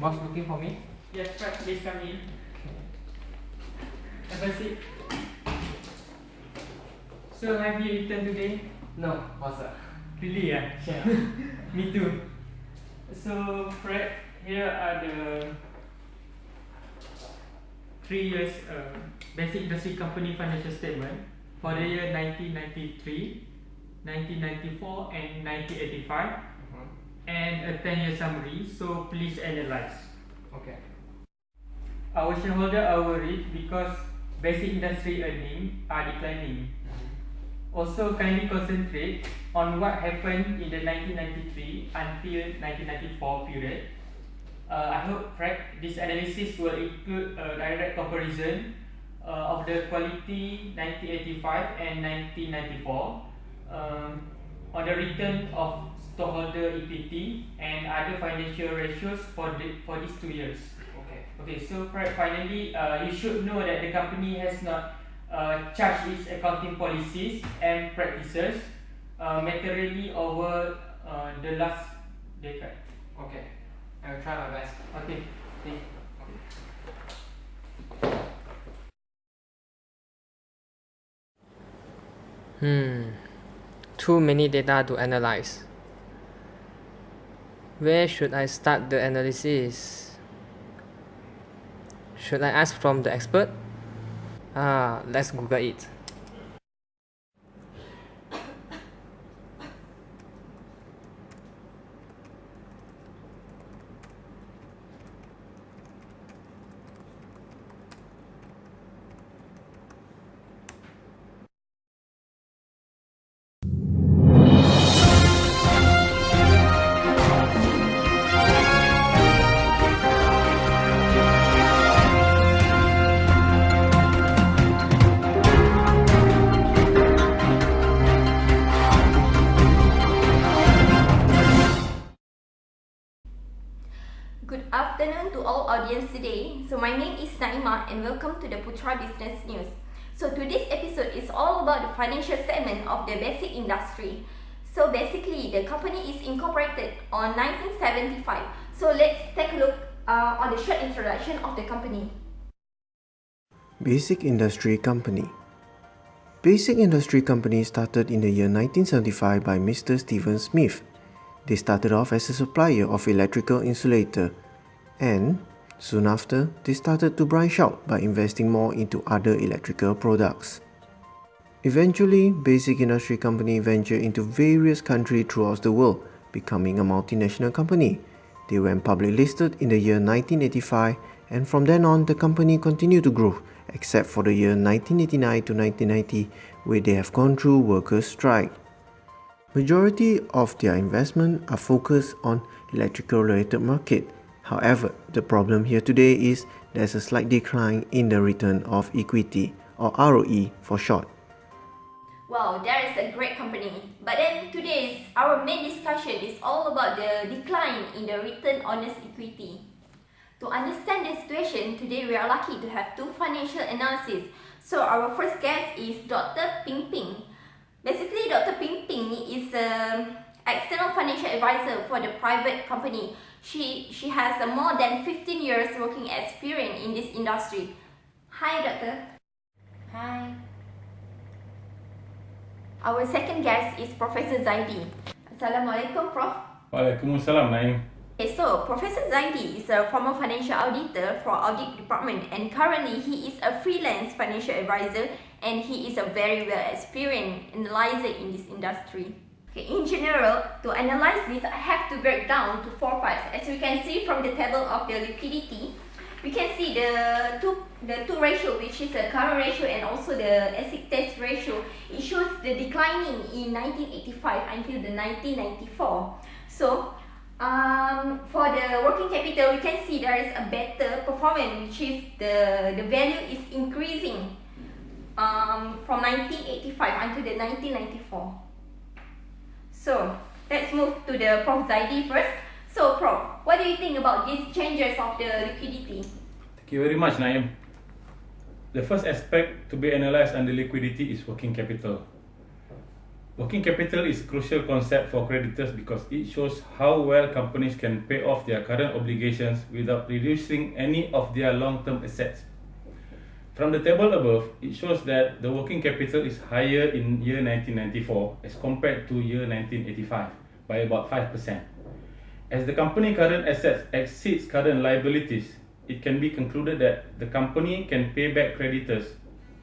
Boss looking for me? Yes, Fred, please come in. Have a seat. So, have you eaten today? No, boss. Really, yeah? Yeah. Me too. So, Fred, here are the 3 years Basic Industry Company financial statement for the year 1993, 1994 and 1985, and a 10-year summary, so please analyze. Okay. Our shareholder are worried because basic industry earnings are declining. Also, kindly concentrate on what happened in the 1993 until 1994 period. I hope, Fred, this analysis will include a direct comparison of the quality 1985 and 1994 on the return of stockholder equity and other financial ratios for these 2 years. Okay, so finally, you should know that the company has not changed its accounting policies and practices materially over the last decade. Okay. I will try my best. Okay. Too many data to analyze. Where should I start the analysis? Should I ask from the expert? Let's Google it. Good afternoon to all audience today. So my name is Naima and welcome to the Putra Business News. So today's episode is all about the financial statement of the basic industry. So basically the company is incorporated on 1975. So let's take a look on the short introduction of the company. Basic Industry Company. Basic Industry Company started in the year 1975 by Mr. Stephen Smith. They started off as a supplier of electrical insulator, and soon after, they started to branch out by investing more into other electrical products. Eventually, Basic Industry Company ventured into various countries throughout the world, becoming a multinational company. They went public listed in the year 1985, and from then on, the company continued to grow, except for the year 1989 to 1990, where they have gone through workers' strike. Majority of their investment are focused on electrical related market. However, the problem here today is there's a slight decline in the return of equity, or ROE for short. Wow, that is a great company. But then our main discussion is all about the decline in the return on equity. To understand the situation, today we are lucky to have two financial analysts. So our first guest is Dr. Ping Ping. Basically, Dr. Ping Ping is an external financial advisor for the private company. She has a more than 15 years working experience in this industry. Hi, Doctor. Hi. Our second guest is Professor Zaidi. Assalamualaikum, Prof. Waalaikumsalam, Naim. Okay, so Professor Zaidi is a former financial auditor for audit department, and currently he is a freelance financial advisor, and he is a very well experienced analyzer in this industry. Okay, in general, to analyze this, I have to break down to 4 parts. As we can see from the table of the liquidity, we can see the two ratio, which is the current ratio and also the asset test ratio. It shows the declining in 1985 until the 1994. So for the working capital, we can see there is a better performance, which is the value is increasing from 1985 until the 1994. So let's move to the Prof. Zaidi first. So Prof, what do you think about these changes of the liquidity? Thank you very much, Naim. The first aspect to be analyzed under liquidity is working capital. Working capital is a crucial concept for creditors because it shows how well companies can pay off their current obligations without reducing any of their long-term assets. From the table above, it shows that the working capital is higher in year 1994 as compared to year 1985 by about 5%. As the company current assets exceeds current liabilities, it can be concluded that the company can pay back creditors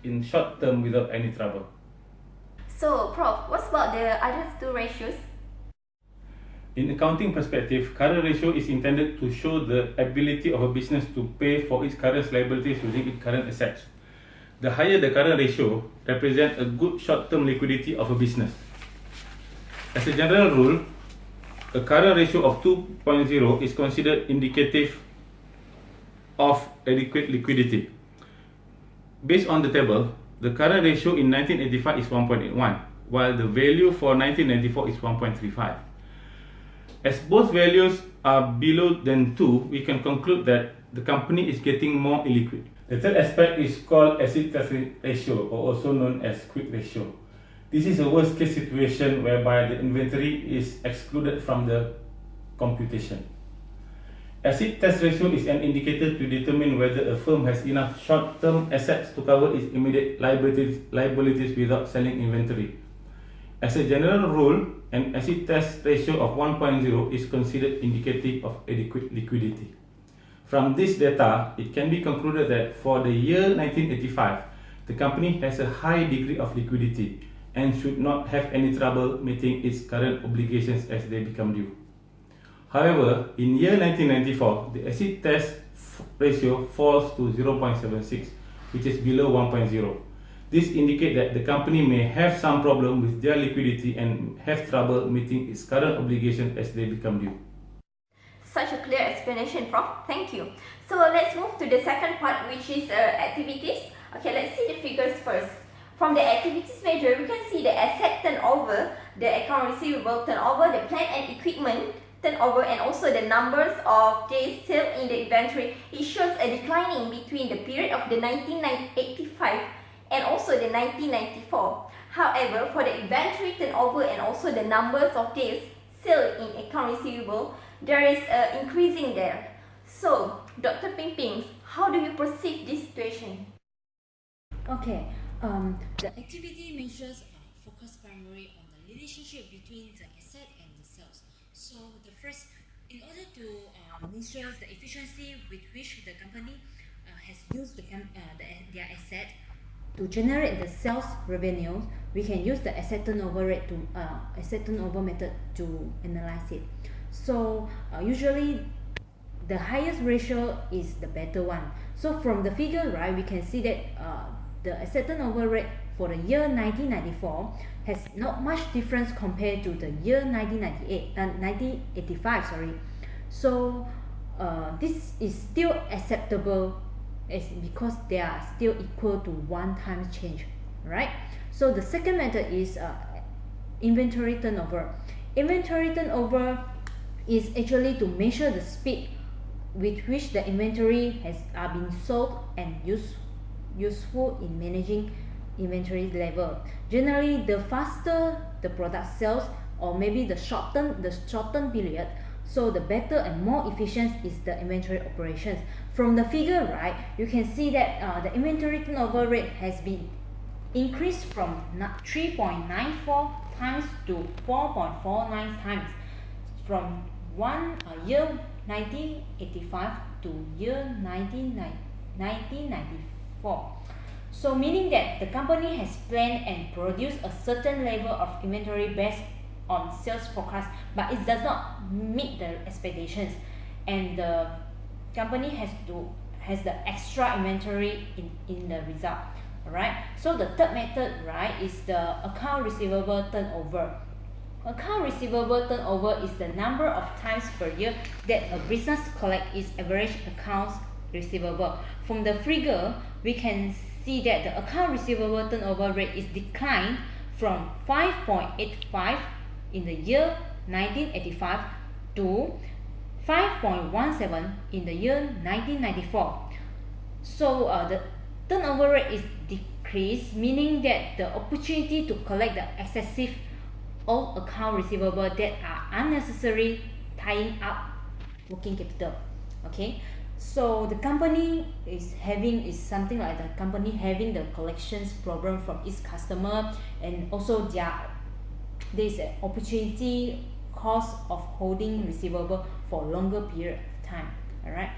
in short term without any trouble. So, Prof, what's about the other two ratios? In accounting perspective, current ratio is intended to show the ability of a business to pay for its current liabilities using its current assets. The higher the current ratio represents a good short-term liquidity of a business. As a general rule, a current ratio of 2.0 is considered indicative of adequate liquidity. Based on the table, the current ratio in 1985 is 1.81, while the value for 1994 is 1.35. As both values are below than 2, we can conclude that the company is getting more illiquid. The third aspect is called asset test ratio, or also known as quick ratio. This is a worst case situation whereby the inventory is excluded from the computation. Asset test ratio is an indicator to determine whether a firm has enough short-term assets to cover its immediate liabilities without selling inventory. As a general rule, an asset test ratio of 1.0 is considered indicative of adequate liquidity. From this data, it can be concluded that for the year 1985, the company has a high degree of liquidity and should not have any trouble meeting its current obligations as they become due. However, in year 1994, the asset test ratio falls to 0.76, which is below 1.0. This indicates that the company may have some problem with their liquidity and have trouble meeting its current obligations as they become due. Such a clear explanation, Prof. Thank you. So let's move to the second part, which is activities. Okay, let's see the figures first. From the activities measure, we can see the asset turnover, the account receivable turnover, the plant and equipment turnover, and also the numbers of days sale in the inventory. It shows a declining between the period of the 1985 and also the 1994. However, for the inventory turnover and also the numbers of days sale in account receivable, there is increasing there. So, Dr. Ping Ping, how do you perceive this situation? Okay, the activity measures focus primarily on the relationship between the asset and the sales. So the first, in order to measure the efficiency with which the company has used their asset to generate the sales revenue, we can use the asset turnover rate to asset turnover method to analyze it. So usually the highest ratio is the better one. So from the figure, right, we can see that the asset turnover rate for the year 1994 has not much difference compared to the year 1985. Sorry. So this is still acceptable because they are still equal to 1 times change, right? So the second method is inventory turnover. Inventory turnover is actually to measure the speed with which the inventory has been sold and useful in managing inventory level. Generally, the faster the product sells, or maybe the shortened period, so the better and more efficient is the inventory operations. From the figure, right, you can see that the inventory turnover rate has been increased from 3.94 times to 4.49 times from year 1985 to year 1994. So meaning that the company has planned and produced a certain level of inventory based on sales forecast, but it does not meet the expectations, and the company has the extra inventory in the result. Alright, so the third method, right, is the account receivable turnover. Account receivable turnover is the number of times per year that a business collects its average accounts receivable. From the figure, we can see that the account receivable turnover rate is declined from 5.85 in the year 1985 to 5.17 in the year 1994. So the turnover rate is decreased, meaning that the opportunity to collect the excessive all account receivable that are unnecessary tying up working capital. Okay, so the company is something like the company having the collections problem from its customer, and also there is an opportunity cost of holding receivable for longer period of time. All right.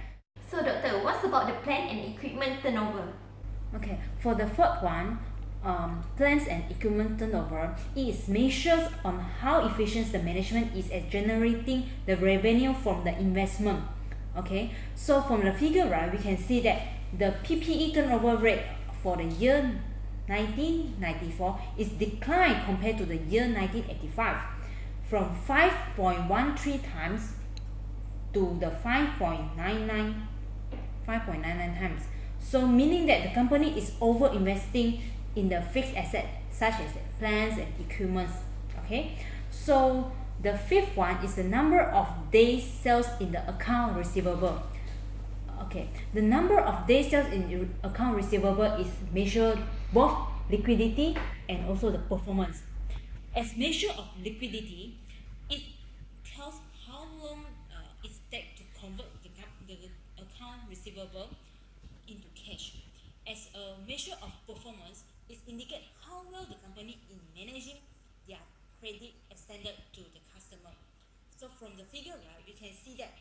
So doctor, what's about the plant and equipment turnover? Okay, for the third one, plants and equipment turnover, it is measures on how efficient the management is at generating the revenue from the investment. Okay, so from the figure, right, we can see that the PPE turnover rate for the year 1994 is declined compared to the year 1985 from 5.13 times to the 5.99 times. So meaning that the company is over investing in the fixed asset such as plants and equipment. Okay, so the fifth one is the number of days sales in the account receivable. Okay, the number of days sales in account receivable is measured both liquidity and also the performance. As measure of liquidity, it tells how long it takes to convert the account receivable into cash. As a measure of performance, it indicates how well the company is managing their credit extended to the customer. So from the figure, right, you can see that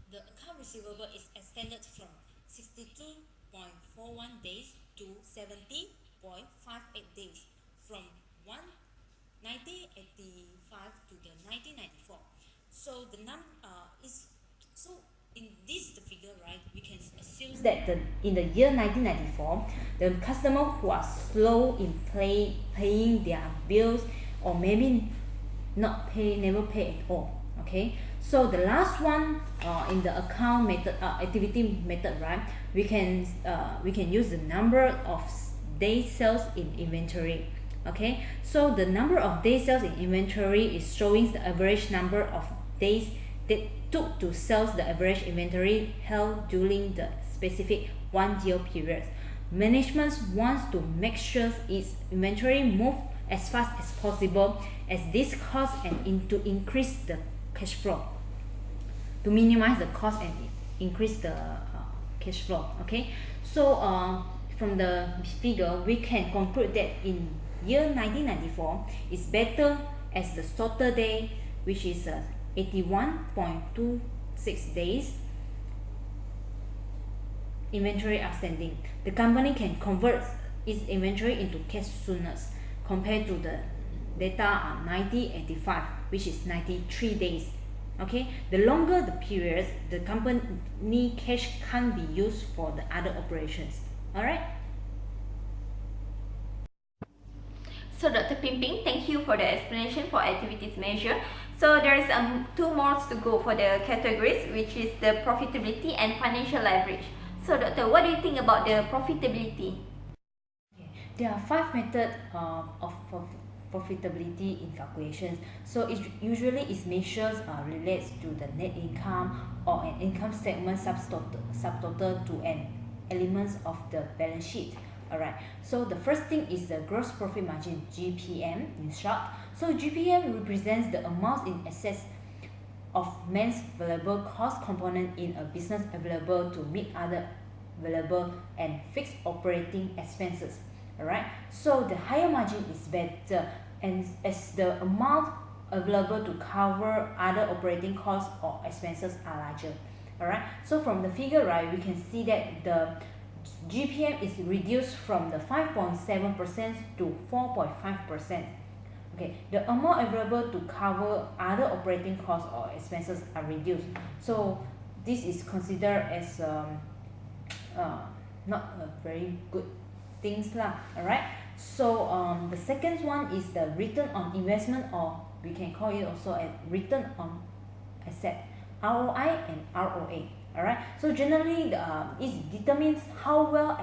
the account receivable is extended from 62.41 days to 70.58 days from 1985 to the 1994. So the in this the figure, right, we can assume that in the year 1994, the customer who are slow in paying their bills, or maybe never pay at all. Okay, so the last one in the account method activity method, right, we can use the number of days sales in inventory. Okay, so the number of days sales in inventory is showing the average number of days that took to sell the average inventory held during the specific 1 year period. Management wants to make sure its inventory move as fast as possible, as this costs and to increase the cash flow, to minimize the cost and increase the cash flow. Okay, so from the figure, we can conclude that in year 1994 is better as the shorter day, which is 81.26 days inventory outstanding. The company can convert its inventory into cash sooner compared to the data on 1985, which is 93 days. Okay, the longer the period, the company cash can't be used for the other operations. All right. So Dr. Pimping, thank you for the explanation for activities measure. So there's two more to go for the categories, which is the profitability and financial leverage. So doctor, what do you think about the profitability? There are 5 methods of profitability in calculations. So it usually is measures relates to the net income or an income statement subtotal to an elements of the balance sheet. Alright, so the first thing is the gross profit margin, GPM in short. So GPM represents the amount in excess of man's variable cost component in a business available to meet other variable and fixed operating expenses. Alright, so the higher margin is better, and as the amount available to cover other operating costs or expenses are larger. Alright, so from the figure, right, we can see that the GPM is reduced from the 5.7% to 4.5%. Okay, the amount available to cover other operating costs or expenses are reduced. So this is considered as not a very good things lah. Alright, so the second one is the return on investment, or we can call it also a return on asset, ROI and ROA. Alright, so generally it determines how well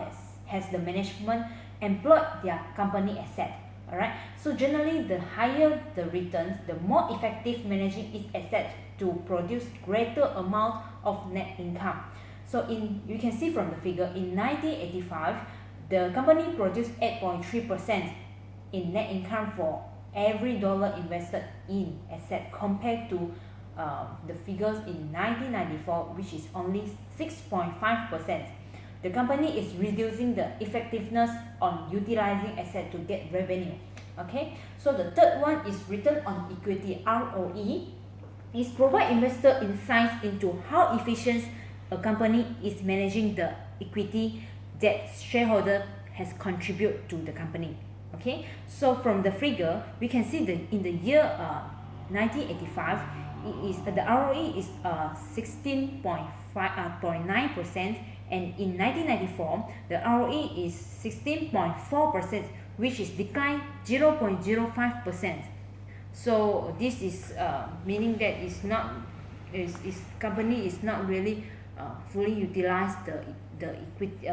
has the management employed their company asset. Alright, so generally the higher the returns, the more effective managing its assets to produce greater amount of net income. So you can see from the figure, in 1985 the company produced 8.3% in net income for every dollar invested in asset compared to the figures in 1994, which is only 6.5%. The company is reducing the effectiveness on utilizing asset to get revenue. Okay, so the third one is return on equity, ROE. Is provide investor insights into how efficient a company is managing the equity that shareholder has contributed to the company. Okay, so from the figure we can see that in the year 1985, it is the ROE is 16.9%, and in 1994 the ROE is 16.4%, which is declined 0.05%. So this is meaning that is company is not really fully utilize the equity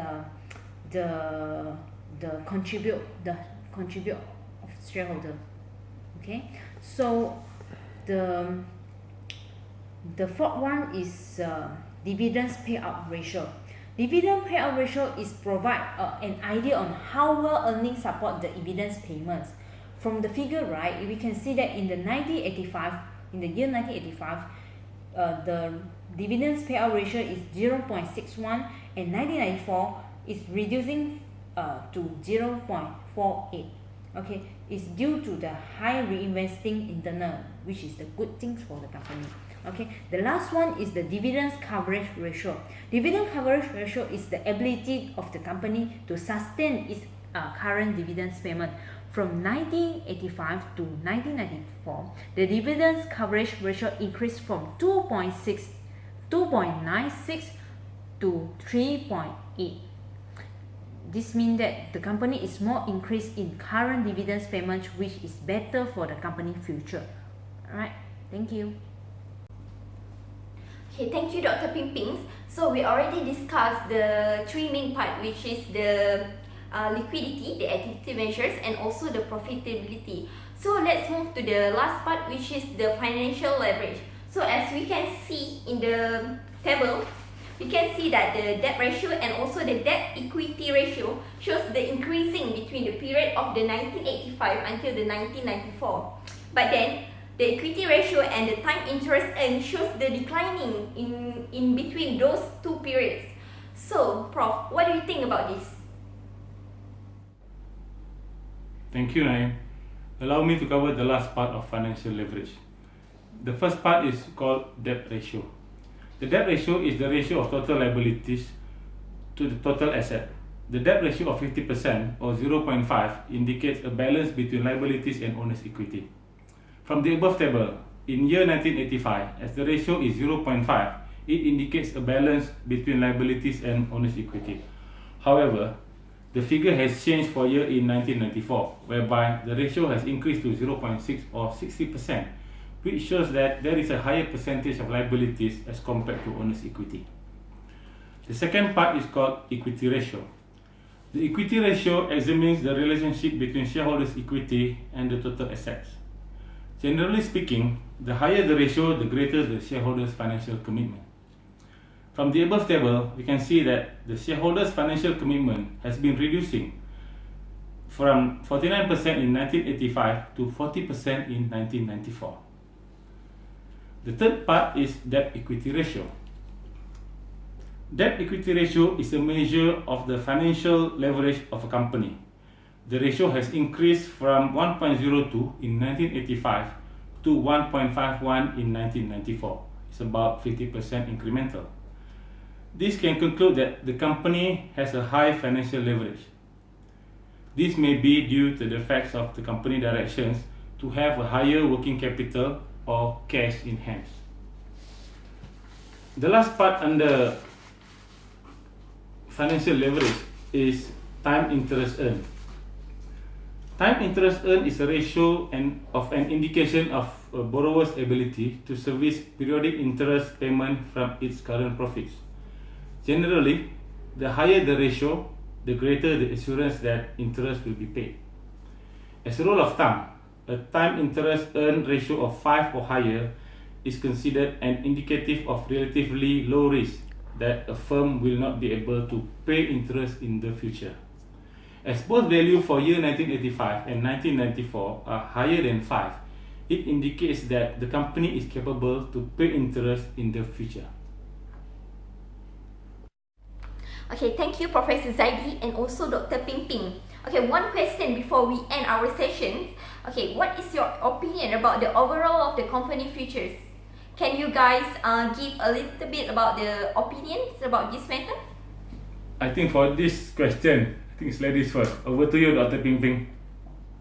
the contribute of shareholder. Okay, so the fourth one is dividends payout ratio. Dividend payout ratio is provide an idea on how well earnings support the dividends payments. From the figure, right, we can see that in the year 1985, the dividends payout ratio is 0.61, and 1994 is reducing to 0.48. Okay, it's due to the high reinvesting internal, which is the good things for the company. Okay, the last one is the dividends coverage ratio. Dividend coverage ratio is the ability of the company to sustain its current dividends payment. From 1985 to 1994, the dividends coverage ratio increased from 2.96 to 3.8. This means that the company is more increased in current dividends payment, which is better for the company future. Alright, thank you. Okay, thank you, Dr. Pimping. So we already discussed the three main part, which is the liquidity, the activity measures, and also the profitability. So let's move to the last part, which is the financial leverage. So as we can see in the table, we can see that the debt ratio and also the debt equity ratio shows the increasing between the period of the 1985 until the 1994. But then the equity ratio and the time interest earned shows the declining in between those two periods. So, Prof, what do you think about this? Thank you, Naim. Allow me to cover the last part of financial leverage. The first part is called debt ratio. The debt ratio is the ratio of total liabilities to the total asset. The debt ratio of 50% or 0.5 indicates a balance between liabilities and owner's equity. From the above table, in year 1985, as the ratio is 0.5, it indicates a balance between liabilities and owner's equity. However, the figure has changed for year in 1994, whereby the ratio has increased to 0.6 or 60%, which shows that there is a higher percentage of liabilities as compared to owner's equity. The second part is called equity ratio. The equity ratio examines the relationship between shareholders' equity and the total assets. Generally speaking, the higher the ratio, the greater the shareholders' financial commitment. From the above table, we can see that the shareholders' financial commitment has been reducing from 49% in 1985 to 40% in 1994. The third part is debt equity ratio. Debt equity ratio is a measure of the financial leverage of a company. The ratio has increased from 1.02 in 1985 to 1.51 in 1994. It's about 50% incremental. This can conclude that the company has a high financial leverage. This may be due to the effects of the company directions to have a higher working capital or cash in hand. The last part under financial leverage is time interest earned. Time interest earned is a ratio of an indication of a borrower's ability to service periodic interest payment from its current profits. Generally, the higher the ratio, the greater the assurance that interest will be paid. As a rule of thumb, a time interest earned ratio of 5 or higher is considered an indicative of relatively low risk that a firm will not be able to pay interest in the future. As both value for year 1985 and 1994 are higher than 5, it indicates that the company is capable to pay interest in the future. Okay, thank you Professor Zaidi and also Dr. Ping Ping. Okay, one question before we end our session. Okay, what is your opinion about the overall of the company futures? Can you guys give a little bit about the opinions about this matter? I think for this question, I think it's ladies first. Over to you, Dr. Ping Ping.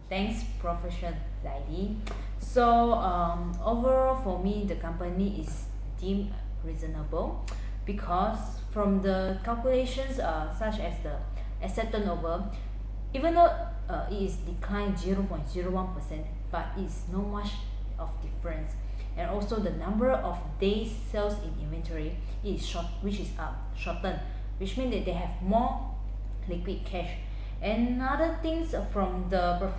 Thanks, Professor Zaidi. So overall for me, the company is deemed reasonable because from the calculations such as the asset turnover, even though it is declined 0.01%, but it's not much of difference. And also the number of days sales in inventory is shortened, which means that they have more liquid cash. Another things from the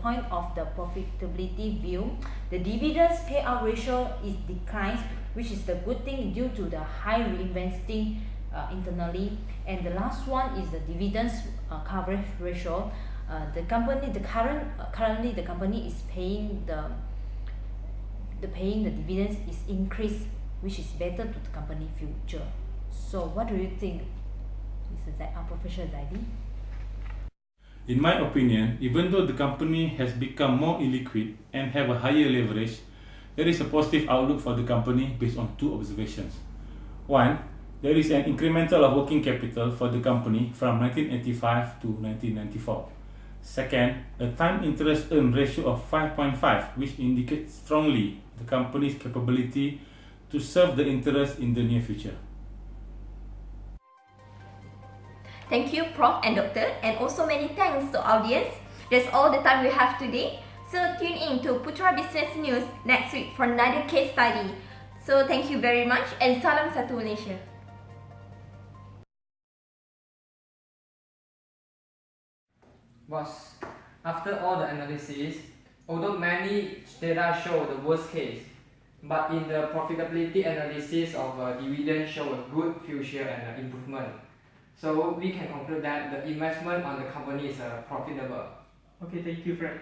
point of the profitability view, the dividends payout ratio is declines, which is the good thing due to the high reinvesting internally. And the last one is the dividends coverage ratio. Currently the company is paying the dividends is increased, which is better to the company future. So what do you think, Professor Zaidi? In my opinion, even though the company has become more illiquid and have a higher leverage, there is a positive outlook for the company based on two observations. One, there is an incremental of working capital for the company from 1985 to 1994. Second, a time interest earned ratio of 5.5, which indicates strongly the company's capability to serve the interest in the near future. Thank you, Prof and Doctor, and also many thanks to audience. That's all the time we have today. So tune in to Putra Business News next week for another case study. So thank you very much and salam satu Malaysia. Boss, after all the analysis, although many data show the worst case, but in the profitability analysis of dividend show a good future and improvement. So we can conclude that the investment on the company is profitable. Okay, thank you, Fred.